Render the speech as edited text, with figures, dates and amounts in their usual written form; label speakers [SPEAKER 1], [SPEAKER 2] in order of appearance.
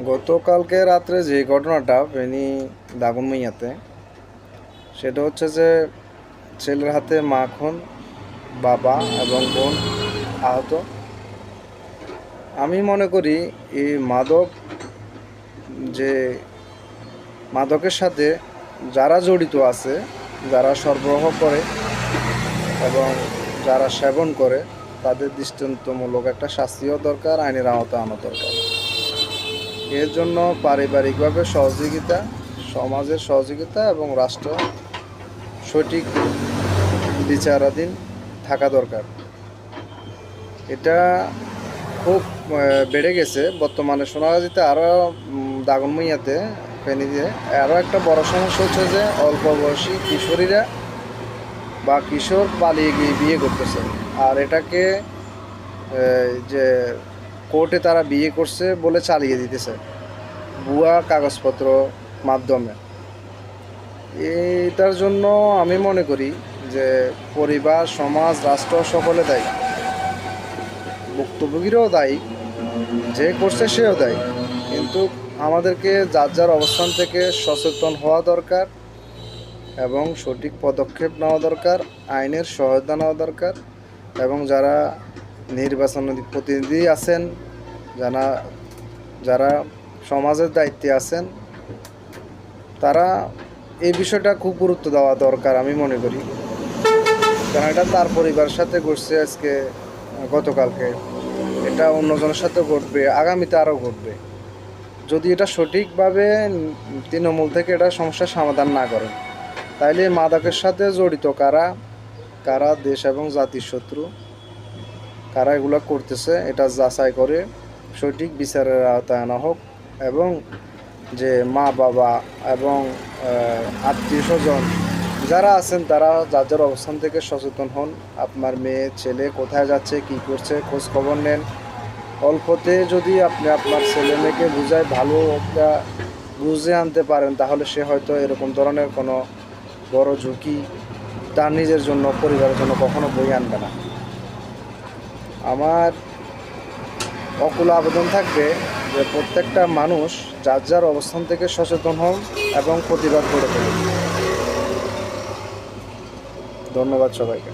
[SPEAKER 1] গতকালকে রাত্রে যে ঘটনাটা ফেনী দাগনমইয়াতে, সেটা হচ্ছে যে ছেলের হাতে মাখন, বাবা এবং বোন আহত। আমি মনে করি এই যে মাদকের সাথে যারা জড়িত আছে, যারা সরবরাহ করে এবং যারা সেবন করে, তাদের দৃষ্টান্তমূলক একটা শাস্তিও দরকার, আইনের আওতায় আনা দরকার। এর জন্য পারিবারিকভাবে সহযোগিতা, সমাজের সহযোগিতা এবং রাষ্ট্র সঠিক বিচারাধীন থাকা দরকার। এটা খুব বেড়ে গেছে বর্তমানে। সোনাগাজীতে আরও দাগনমইয়াতে, ফেনীতে আরও একটা বড় সমস্যা হচ্ছে যে অল্প বয়সী কিশোরীরা বা কিশোর পালিয়ে গিয়ে বিয়ে করতেছে। আর এটাকে যে কোর্টে তারা বিয়ে করছে বলে চালিয়ে দিতেছে ভুয়া কাগজপত্র মাধ্যমে। এটার জন্য আমি মনে করি যে পরিবার, সমাজ, রাষ্ট্র সকলে দায়ী। ভুক্তভোগীরাও দায়ী, যে করছে সেও দায়ী। কিন্তু আমাদেরকে যার যার অবস্থান থেকে সচেতন হওয়া দরকার এবং সঠিক পদক্ষেপ নেওয়া দরকার, আইনের সহায়তা নেওয়া দরকার। এবং যারা নির্বাচনী প্রতিনিধি আছেন, যারা সমাজের দায়িত্বে আছেন, তারা এই বিষয়টা খুব গুরুত্ব দেওয়া দরকার আমি মনে করি। কারণ এটা তার পরিবারের সাথে ঘটছে আজকে, গতকালকে, এটা অন্যজনের সাথে ঘটবে, আগামীতে আরও ঘটবে। যদি এটা সঠিকভাবে তৃণমূল থেকে এটা সমস্যার সমাধান না করে, তাইলে মাদকের সাথে জড়িত কারা কারা দেশ এবং জাতির শত্রু, কারা এগুলো করতেছে, এটা যাচাই করে সঠিক বিচারের আওতায় আনা হোক। এবং যে মা বাবা এবং আত্মীয় স্বজন যারা আছেন, তারা যার যার অবস্থান থেকে সচেতন হন। আপনার মেয়ে ছেলে কোথায় যাচ্ছে, কি করছে, খোঁজ খবর নেন। অল্পতে যদি আপনি আপনার ছেলে মেয়েকে বুঝায় ভালো একটা বুঝে আনতে পারেন, তাহলে সে হয়তো এরকম ধরনের কোনো বড় ঝুঁকি তার নিজের জন্য, পরিবারের জন্য কখনো বয়ে আনবে না। আমার অকুল আবেদন থাকবে যে প্রত্যেকটা মানুষ যার যার অবস্থান থেকে সচেতন হন এবং প্রতিবাদ করে তোলেন। ধন্যবাদ সবাইকে।